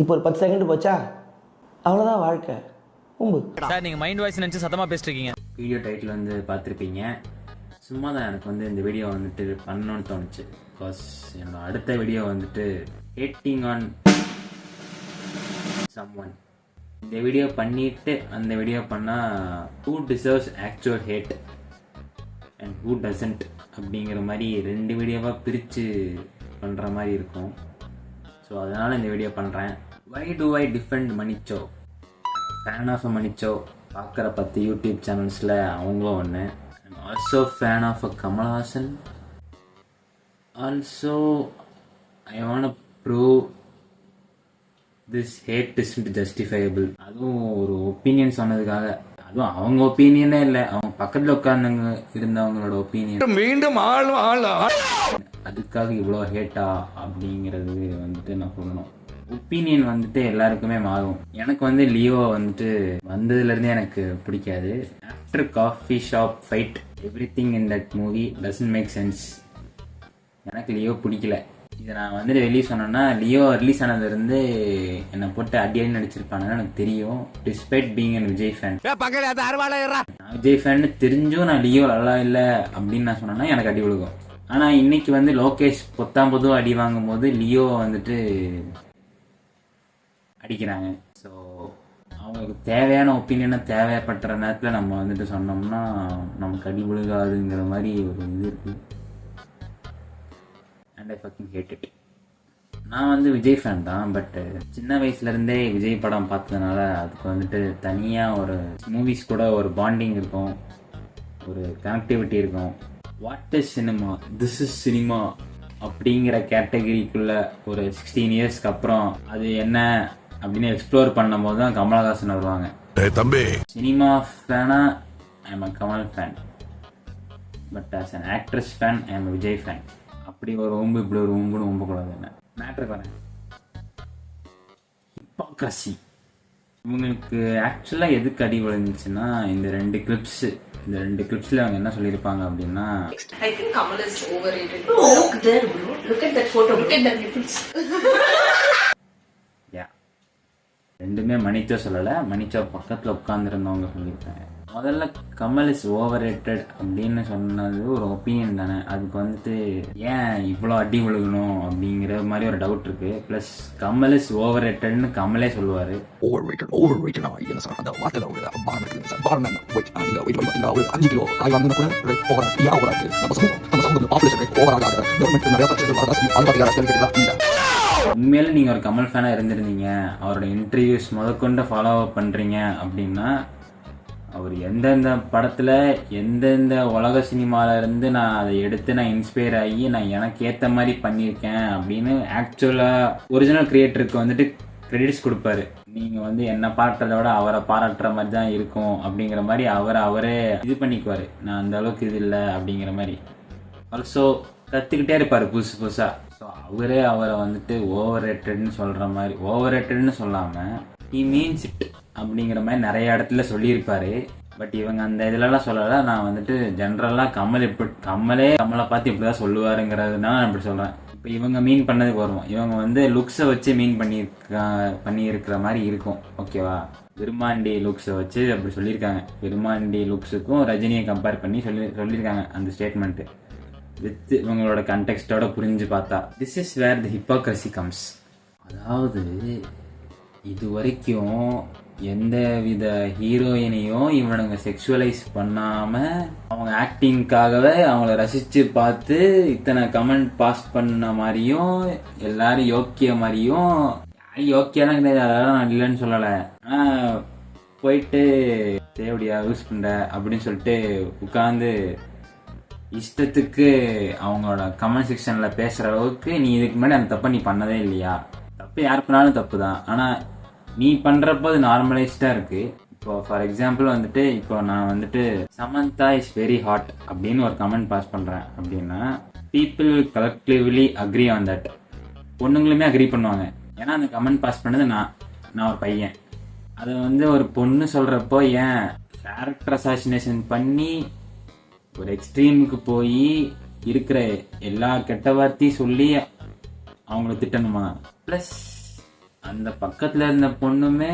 இப்போ ஒரு 10 செகண்ட் போச்சா, அவ்வளோதான் வாழ்க்கை. சார் நீங்கள் மைண்ட் வாய்ஸ் நினச்சி சத்தமாக பேசிட்டுருக்கீங்க. வீடியோ டைட்டில் வந்து பார்த்துருப்பீங்க. சும்மா தான் எனக்கு வந்து இந்த வீடியோ வந்துட்டு பண்ணணும்னு தோணுச்சு. பிகாஸ் என்னோட அடுத்த வீடியோ வந்துட்டு ஹேட்டிங் ஆன் சம்ஒன். இந்த வீடியோ பண்ணிட்டு அந்த வீடியோ பண்ணால் who deserves actual hate and who doesn't அப்படிங்கிற மாதிரி 2 வீடியோவாக பிரித்து பண்ணுற மாதிரி இருக்கும். ஸோ அதனால் இந்த வீடியோ பண்ணுறேன். வை டு ஐ டிஃபெண்ட் மணிச்சோ? ஃபேன் ஆஃப் மணிச்சோ பார்க்குற 10 யூடியூப் சேனல்ஸில் அவங்களும் ஒன்று. I'm also fan of Kamal Haasan. Also I want prove this hate isn't justifiable. அதுவும் ஒரு ஒப்பீனியன் சொன்னதுக்காக, அதுவும் அவங்க ஒப்பீனியனே இல்லை, அவங்க பக்கத்தில் உட்கார்ந்தவங்க இருந்தவங்களோட ஒப்பீனியன், மீண்டும் அதுக்காக இவ்வளோ ஹேட்டா அப்படிங்கிறது வந்துட்டு நான் சொல்லணும். ஒப்பீனியன் வந்துட்டு எல்லாருக்குமே மாறும். எனக்கு வந்து லியோ வந்துட்டு வந்ததுலேருந்தே எனக்கு பிடிக்காது. After coffee shop fight everything in that movie doesn't make sense. எனக்கு லியோ பிடிக்கல. இதை நான் வந்துட்டு வெளியே சொன்னேன்னா, லியோ ரிலீஸ் ஆனதுலேருந்து என்னை போட்டு அடி நடிச்சிருப்பானுன்னு எனக்கு தெரியும். Despite being and Vijay fan. நான் விஜய் ஃபேன் தெரிஞ்சும் நான் லியோ நல்லா இல்லை அப்படின்னு நான் சொன்னேன்னா எனக்கு அடி விழுகும். ஆனால் இன்னைக்கு வந்து லோகேஷ் பொத்தாம்பதும் அடி வாங்கும் போது லியோ வந்துட்டு அடிக்கிறாங்க. ஸோ அவங்களுக்கு தேவையான ஒப்பீனியனை தேவைப்பட்ட நேரத்தில் நம்ம வந்துட்டு சொன்னோம்னா நமக்கு அடி விழுகாதுங்கிற மாதிரி ஒரு இது இருக்குது. And I fucking hate it. நான் வந்து விஜய் ஃபேன் தான். பட் சின்ன வயசுலேருந்தே விஜய் படம் பார்த்ததுனால அதுக்கு வந்துட்டு தனியாக ஒரு மூவிஸ் கூட ஒரு பாண்டிங் இருக்கும், ஒரு கனெக்டிவிட்டி இருக்கும். What is cinema, this is cinema அப்படிங்கிற கேட்டகரிக்குள்ள ஒரு 16 இயர்ஸ்க்கு அப்புறம் அது என்ன அப்படின்னு எக்ஸ்ப்ளோர் பண்ணும் போது தான் கமல்ஹாசன் வருவாங்க. சினிமா ஃபேனா I am a Kamal fan, but as an actress fan I am a Vijay fan. அப்படி ஒரு ஒம்பு இப்படி ஒரு ஒம்புன்னு ஒம்பக்கூடாது. என்ன மேட்ரு வரேன், ஹிப்போக்ரஸி. இவங்களுக்கு ஆக்சுவலாக எதுக்கு அடி விழுந்துச்சுன்னா இந்த 2 கிளிப்ஸ். இந்த 2 கிளிப்ஸ்ல அவங்க என்ன சொல்லியிருப்பாங்க அப்படின்னா, I think Kamal is overrated. Oh, look there, bro. Look at that photo. Look at that nipples. யா, ரெண்டுமே மணிச்சோ சொல்லலை, மணிச்சோ பக்கத்தில் உட்காந்துருந்தவங்க சொல்லியிருக்காங்க. முதல்ல கமல் இஸ் ஓவர் ரேட்டட் அப்படின்னு சொன்னது ஒரு ஒப்பீனியன் தானே. அதுக்கு வந்துட்டு ஏன் இவ்வளோ அடி விழுகணும் அப்படிங்கிற மாதிரி ஒரு டவுட் இருக்கு. ப்ளஸ் கமல் இஸ் ஓவர் ரேட்டட்னு கமலே சொல்லுவார். உண்மையில நீங்க ஒரு கமல் ஃபேனா இருந்திருந்தீங்க, அவரோட இன்டர்வியூஸ் முதற்கொண்டு ஃபாலோ அப் பண்றீங்க அப்படின்னா, அவர் எந்தெந்த படத்துல எந்தெந்த உலக சினிமால இருந்து நான் அதை எடுத்து நான் இன்ஸ்பயர் ஆகி நான் எனக்கு ஏத்த மாதிரி பண்ணியிருக்கேன் அப்படின்னு ஆக்சுவலா ஒரிஜினல் கிரியேட்டருக்கு வந்துட்டு கிரெடிட்ஸ் கொடுப்பாரு. நீங்க வந்து என்ன பாட்டுறத விட அவரை பாராட்டுற மாதிரி தான் இருக்கும் அப்படிங்கிற மாதிரி அவரே இது பண்ணிக்குவாரு. நான் அந்த அளவுக்கு இது இல்லை அப்படிங்கிற மாதிரி. ஆல்சோ கத்துக்கிட்டே இருப்பாரு புதுசு புதுசா. ஸோ அவரை வந்துட்டு ஓவர் ரேட்டட்னு சொல்ற மாதிரி, ஓவர் ரேட்டட்னு சொல்லாம ஹி மீன்ஸ் இட் அப்படிங்கிற மாதிரி நிறைய இடத்துல சொல்லியிருப்பாரு. பட் இவங்க அந்த இதுலலாம் சொல்லலை. நான் வந்துட்டு ஜென்ரலாக கமலை பார்த்து இப்படிதான் சொல்லுவாருங்கிறதுனால நான் இப்படி சொல்கிறேன். இப்போ இவங்க மீன் பண்ணதுக்கு வருவோம். இவங்க வந்து லுக்ஸை வச்சு மீன் பண்ணியிருக்கிற மாதிரி இருக்கும். ஓகேவா, விருமாண்டி லுக்ஸை வச்சு அப்படி சொல்லியிருக்காங்க. விருமாண்டி லுக்ஸுக்கும் ரஜினியை கம்பேர் பண்ணி சொல்லியிருக்காங்க அந்த ஸ்டேட்மெண்ட்டு. வித் இவங்களோட கண்டெக்ஸ்டோட புரிஞ்சு பார்த்தா this is where the hypocrisy comes. அதாவது இது வரைக்கும் எந்த வித ஹீரோயினையும் இவனுங்க செக்ஷுவலைஸ் பண்ணாம அவங்க ஆக்டிங்காகவே அவங்கள ரசிச்சு பார்த்து இத்தனை கமெண்ட் பாஸ் பண்ண மாதிரியும் எல்லாரும் யோக்கிய மாதிரியும், யோக்கியெல்லாம் கிடையாது, அதெல்லாம் நான் இல்லைன்னு சொல்லலை. ஆனா போயிட்டு தேவடியா யூஸ் பண்ற அப்படின்னு சொல்லிட்டு உட்காந்து இஷ்டத்துக்கு அவங்களோட கமெண்ட் செக்ஷன்ல பேசுற அளவுக்கு நீ இதுக்கு முன்னாடி அந்த தப்பை நீ பண்ணதே இல்லையா? தப்பு யார் பண்ணாலும் தப்பு தான். ஆனா நீ பண்றப்போ அது நார்மலைஸ்டா இருக்கு. இப்போ ஃபார் எக்ஸாம்பிள் வந்துட்டு இப்போ நான் வந்துட்டு சமந்தா இஸ் வெரி ஹாட் அப்படின்னு ஒரு கமெண்ட் பாஸ் பண்றேன் அப்படின்னா people collectively agree on that. பொண்ணுங்களுமே அக்ரி பண்ணுவாங்க. ஏன்னா அந்த கமெண்ட் பாஸ் பண்ணது நான் ஒரு பையன். அதை வந்து ஒரு பொண்ணு சொல்றப்போ ஏன் கேரக்டர் அசாசினேஷன் பண்ணி ஒரு எக்ஸ்ட்ரீமுக்கு போய் இருக்கிற எல்லா கெட்ட வார்த்தையும் சொல்லி அவங்கள திட்டணுமா? ப்ளஸ் அந்த பக்கத்துல இருந்த பொண்ணுமே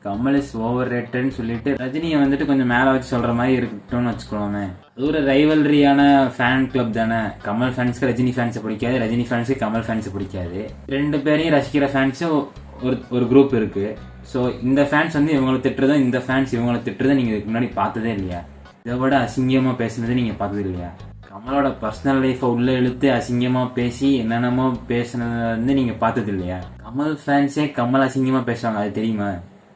கமல் இஸ் ஓவர் ரேட்டட்னு சொல்லிட்டு ரஜினியை வந்துட்டு கொஞ்சம் மேல வச்சு சொல்ற மாதிரி இருக்கட்டும்னு வச்சுக்கோமே. அது ஒரு ரைவல்ரியான ஃபேன் கிளப் தானே. கமல் ஃபேன்ஸ்க்கு ரஜினி ஃபேன்ஸை பிடிக்காது, ரஜினி ஃபேன்ஸுக்கு கமல் ஃபேன்ஸை பிடிக்காது. ரெண்டு பேரையும் ரசிக்கிற ஃபேன்ஸும் ஒரு குரூப் இருக்கு. ஸோ இந்த ஃபேன்ஸ் வந்து இவங்களை திட்டுறதும் இந்த ஃபேன்ஸ் இவங்களை திட்டுறதும் நீங்க இதுக்கு முன்னாடி பார்த்ததே இல்லையா? இதை விட அசிங்கமா பேசுனது நீங்க பார்த்தது இல்லையா? கமலோட பர்சனல் லைஃபை உள்ள இழுத்து அசிங்கமா பேசி என்னென்னமோ பேசுனது வந்து நீங்க பார்த்தது இல்லையா? கமல் ஃபேன்ஸே கமல் அசிங்கமா பேசுவாங்க, அது தெரியுமா?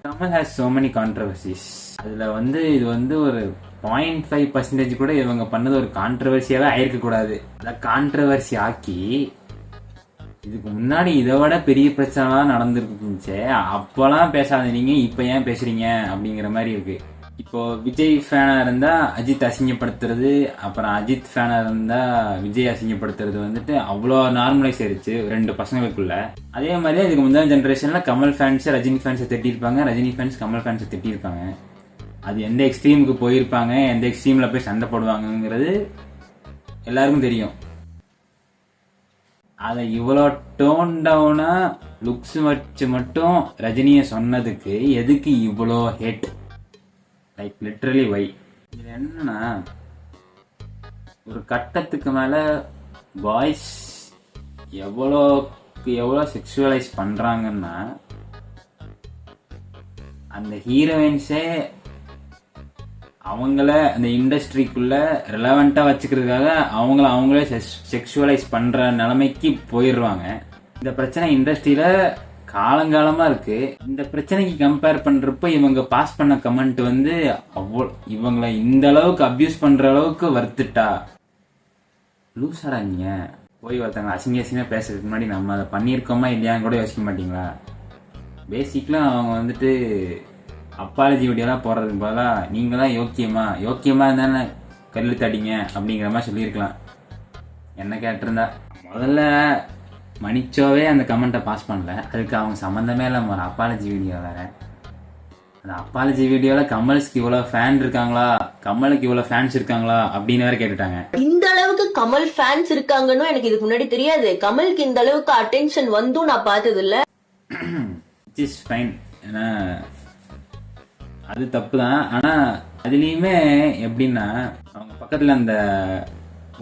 Kamal has so many controversies. அதுல வந்து இது வந்து ஒரு 0.5% கூட இவங்க பண்ணது ஒரு கான்ட்ரவர்சியாவே ஆயிருக்க கூடாது. அதை கான்ட்ரவர்சி ஆக்கி இதுக்கு முன்னாடி இதை விட பெரிய பிரச்சனைலாம் நடந்துருந்துச்சே, அப்பெல்லாம் பேசாத நீங்க இப்ப ஏன் பேசுறீங்க அப்படிங்கிற மாதிரி இருக்கு. இப்போ விஜய் ஃபேனா இருந்தா அஜித் அசிங்கப்படுத்துறது, அப்புறம் அஜித் ஃபேனா இருந்தா விஜய் அசிங்கப்படுத்துறது வந்துட்டு அவ்வளோ நார்மலைஸ் ஆயிருச்சு ரெண்டு பசங்களுக்குள்ள. அதே மாதிரி இதுக்கு முந்தின ஜென்ரேஷன்ல கமல் ஃபேன்ஸ் ரஜினி ஃபேன்ஸை திட்டிருப்பாங்க, ரஜினி ஃபேன்ஸ் கமல் ஃபேன்ஸை திட்டிருப்பாங்க. அது எந்த எக்ஸ்ட்ரீமுக்கு போயிருப்பாங்க, எந்த எக்ஸ்ட்ரீம்ல போய் சண்டை போடுவாங்கிறது எல்லாருக்கும் தெரியும். அதை இவ்வளோ டோன் டவுனா லுக்ஸ் வச்சு மட்டும் ரஜினியை சொன்னதுக்கு எதுக்கு இவ்வளோ ஹேட்? லைக் லிட்ரலி வை? இது என்னன்னா, ஒரு கட்டத்துக்கு மேல பாய்ஸ் எவ்வளோ செக்ஷுவலைஸ் பண்றாங்கன்னா, அந்த ஹீரோயின்ஸே அவங்கள அந்த இண்டஸ்ட்ரிக்குள்ள ரெலவெண்டா வச்சுக்கிறதுக்காக அவங்களே செக்ஷுவலைஸ் பண்ற நிலைமைக்கு போயிடுவாங்க. இந்த பிரச்சனை இண்டஸ்ட்ரியில காலங்காலமா இருக்கு. இந்த பிரச்சனைக்கு கம்பேர் பண்றப்ப இவங்க பாஸ் பண்ண கமெண்ட் வந்து இவங்களை இந்த அளவுக்கு அபியூஸ் பண்ற அளவுக்கு வருத்துட்டா லூசாடா நீங்க? போய் ஒருத்தங்க அசிங்கமா பேசுறதுக்கு முன்னாடி நம்ம அதை பண்ணியிருக்கோமா இல்லையான்னு கூட யோசிக்க மாட்டீங்களா? பேசிக்கலா அவங்க வந்துட்டு அப்பாலஜி வீடியோலாம் போடுறதுக்கு பதிலாக நீங்களாம் யோக்கியமா இருந்தானே கல்லு தடிங்க அப்படிங்கிற மாதிரி சொல்லியிருக்கலாம். என்ன கேட்டிருந்தா முதல்ல மணிச்சோவே அந்த கமெண்ட்டை பாஸ் பண்ணல, அதுக்கு அவங்க சம்மந்தமே இல்லாம ஒரு அப்பாலஜி வீடியோ வேற. அந்த அப்பாலஜி வீடியோல கமலுக்கு இவ்வளவு ஃபேன் இருக்காங்களா, கமலுக்கு இவ்வளவு ஃபேன்ஸ் இருக்காங்களா அப்படின்னு வேற கேட்டுட்டாங்க. இந்த அளவுக்கு கமல் ஃபேன்ஸ் இருக்காங்கன்னு எனக்கு இதுக்கு முன்னாடி தெரியாது. கமலுக்கு இந்த அளவுக்கு அட்டென்ஷன் வந்தும் நான் பார்த்தது இல்ல. இட் இஸ் ஃபைன், ஏன்னா அது தப்பு தான். ஆனா அதுலயுமே எப்படின்னா, அவங்க பக்கத்துல அந்த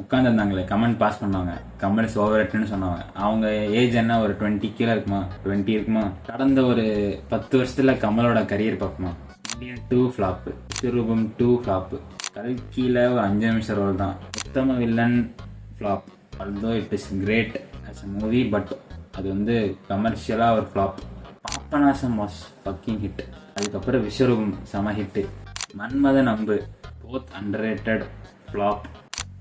உட்கார்ந்து இருந்தாங்களே கமெண்ட் பாஸ் பண்ணாங்க, கமல் ஓவரேட்னு சொன்னாங்க. அவங்க ஏஜ் என்ன, ஒரு 20 கீழே இருக்குமா, 20 இருக்குமா? கடந்த ஒரு 10 வருஷத்துல கமலோட கரியர் பார்க்குமா, இந்தியன் 2 ஃபிளாப், விஸ்வரூபம் 2 ஃபிளாப், கல்கியில ஒரு 5 நிமிஷம் ரோல் தான், உத்தம villain flop. although it is great as a movie, but அது வந்து கமர்ஷியலா ஒரு flop. Papanasam was fucking hit. அதுக்கப்புறம் விஸ்வரூபம் செம ஹிட். மன்மதன் அம்பு போத் அண்டர்ரேட்டட் ஃபிளாப்.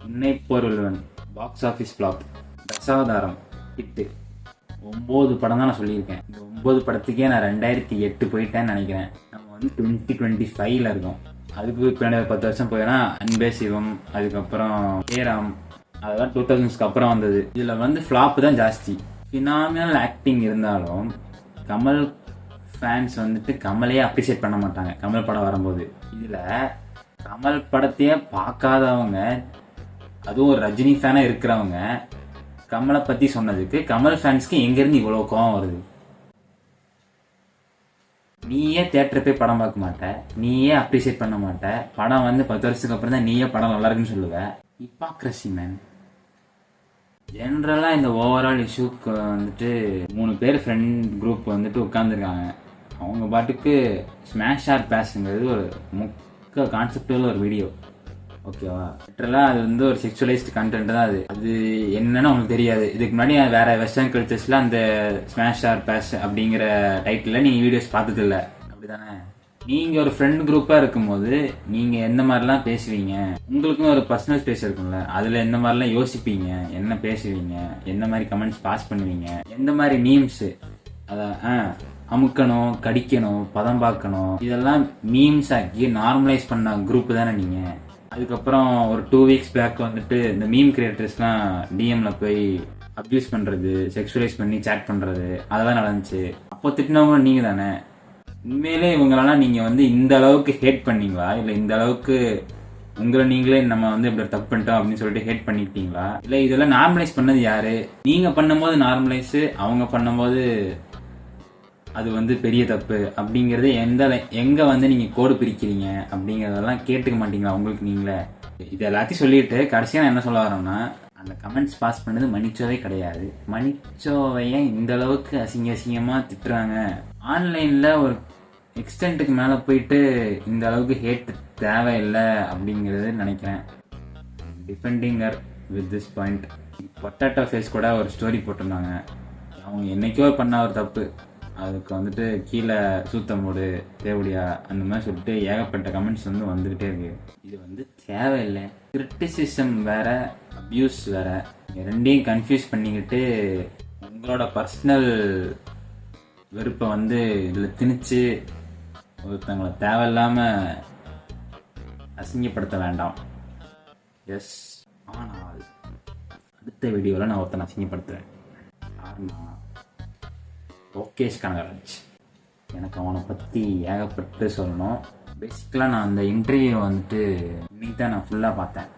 உன்னை பொருள்வன் box office flop. Dasavatharam hit. 9 படம் தான் நான் சொல்லியிருக்கேன். இந்த 9 படத்துக்கே நான் 2008 போயிட்டேன்னு நினைக்கிறேன். நம்ம வந்து 2025ல இருக்கோம். அதுக்கு பின்னாடி 10 வருஷம் போயினா அன்பே சிவம், அதுக்கப்புறம் ஏராம், அதெல்லாம் 2000ஸ்க்கு அப்புறம் வந்தது. இதுல வந்து ஃபிளாப் தான் ஜாஸ்தி. ஃபினாமினல் ஆக்டிங் இருந்தாலும் கமல் ஃபேன்ஸ் வந்துட்டு கமலையே அப்ரிசியேட் பண்ண மாட்டாங்க கமல் படம் வரும்போது. இதுல கமல் படத்தையே பார்க்காதவங்க, அதுவும் ஒரு ரஜினி ஃபேனா இருக்கிறவங்க, கமலை பத்தி சொன்னதுக்கு கமல் ஃபேன்ஸ்க்கு எங்க இருந்து இவ்வளவு கோவம் வருது? நீயே தியேட்டர் போய் படம் பார்க்க மாட்ட, நீயே அப்ரிசியேட் பண்ண மாட்ட, படம் வந்து 10 வருஷத்துக்கு அப்புறம் தான் நீயே படம் நல்லா இருக்குன்னு சொல்லுவ. Hypocrisy man. ஜென்ரலா இந்த ஓவரால் இஷ்யூக்கு வந்துட்டு 3 பேர் ஃப்ரெண்ட் குரூப் வந்துட்டு உட்காந்துருக்காங்க. அவங்க பாட்டுக்கு ஸ்மாஷ் ஆர் பேஸுங்கிறது ஒரு முக்க கான்செப்டுல ஒரு வீடியோ, ஓகேவா? லிட்டரலாக அது வந்து ஒரு செக்ஷுவலைஸ்டு கண்டென்ட் தான். அது என்னன்னு உங்களுக்கு தெரியாது. இதுக்கு முன்னாடி வேற வெஸ்டர்ன் கல்ச்சர்ஸ்ல அந்த ஸ்மாஷ் ஆர் பேஸ் அப்படிங்கிற டைட்டில் நீங்க வீடியோஸ் பார்த்தது இல்லை, அப்படிதானே? நீங்க ஒரு ஃப்ரெண்ட் குரூப்பா இருக்கும்போது நீங்க எந்த மாதிரிலாம் பேசுவீங்க? உங்களுக்கும் ஒரு பர்சனல் ஸ்பேஸ் இருக்கும்ல, அதுல எந்த மாதிரிலாம் யோசிப்பீங்க, என்ன பேசுவீங்க, எந்த மாதிரி கமெண்ட்ஸ் பாஸ் பண்ணுவீங்க, எந்த மாதிரி மீம்ஸ் அதான் அமுக்கணும், கடிக்கணும், பதம் பார்க்கணும், இதெல்லாம் மீம்ஸ் ஆக்கி நார்மலைஸ் பண்ண குரூப் தானே நீங்க. அதுக்கப்புறம் ஒரு 2 வீக்ஸ் பேக் வந்துட்டு இந்த மீம் கிரியேட்டர்ஸ்லாம் டிஎம்ல போய் அப்யூஸ் பண்றது, செக்ஷுவலைஸ் பண்ணி சேட் பண்றது, அதெல்லாம் நடந்துச்சு. அப்போ திட்டினவங்க நீங்க தானே. உண்மையிலே இவங்களெல்லாம் நீங்க வந்து இந்த அளவுக்கு ஹேட் பண்ணீங்களா, இல்ல இந்த அளவுக்கு உங்களை நீங்களே நம்ம வந்து இப்படி தப்பு பண்ணிட்டோம் அப்படின்னு சொல்லிட்டு ஹேட் பண்ணிட்டீங்களா, இல்ல இதெல்லாம் நார்மலைஸ் பண்ணது யாரு? நீங்க பண்ணும்போது நார்மலைஸ், அவங்க பண்ணும்போது அது வந்து பெரிய தப்பு அப்படிங்கறது எங்க வந்து நீங்க கோடு பிரிக்கிறீங்க அப்படிங்கறதெல்லாம் கேட்டுக்க மாட்டீங்களா உங்களுக்கு நீங்களே? இது எல்லாத்தையும் சொல்லிட்டு கடைசியா நான் என்ன சொல்ல வரேன்னா, அந்த கமெண்ட்ஸ் பாஸ் பண்ணது மன்னிச்சோவே கிடையாது. மன்னிச்சோவைய இந்த அளவுக்கு அசிங்கமா திட்டுறாங்க. ஆன்லைன்ல ஒரு எக்ஸ்டென்ட்டுக்கு மேல போயிட்டு இந்த அளவுக்கு ஹேட் தேவையில்லை அப்படிங்கறது நினைக்கிறேன். Defending her with this point. Potato face கூட ஒரு ஸ்டோரி போட்டிருந்தாங்க. அவங்க என்னைக்கோ பண்ண ஒரு தப்பு, அதுக்கு வந்துட்டு கீழே சூத்த மூடு தேவடியா அந்த மாதிரி சொல்லிட்டு ஏகப்பட்ட கமெண்ட்ஸ் வந்து வந்துகிட்டே இருக்கு. இது வந்து தேவையில்லை. கிரிட்டிசிசம் வேற, அபியூஸ் வேற. ரெண்டையும் கன்ஃபியூஸ் பண்ணிக்கிட்டு உங்களோட பர்சனல் வெறுப்பை வந்து இதில் திணிச்சு ஒருத்தவங்களை தேவையில்லாம அசிங்கப்படுத்த வேண்டாம். எஸ், ஆனால் அடுத்த வீடியோவில் நான் ஒருத்தனை அசிங்கப்படுத்துவேன். யாருன்னா லோகேஷ் கனகராஜ். எனக்கு அவனை பற்றி ஏகப்பட்டு சொல்லணும். பேசிக்கலாக நான் அந்த இன்டர்வியூ வந்துட்டு இன்னைக்கு தான் நான் ஃபுல்லாக பார்த்தேன்.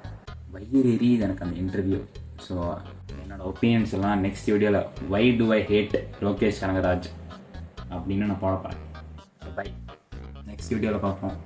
வயிறு எரியுது எனக்கு அந்த இன்டர்வியூ. ஸோ என்னோட ஒப்பீனியன்ஸ் எல்லாம் நெக்ஸ்ட் வீடியோவில் why do I hate Lokesh Kanagaraj அப்படின்னு நான் போட போகிறேன். பை, நெக்ஸ்ட் வீடியோவில் பார்ப்போம்.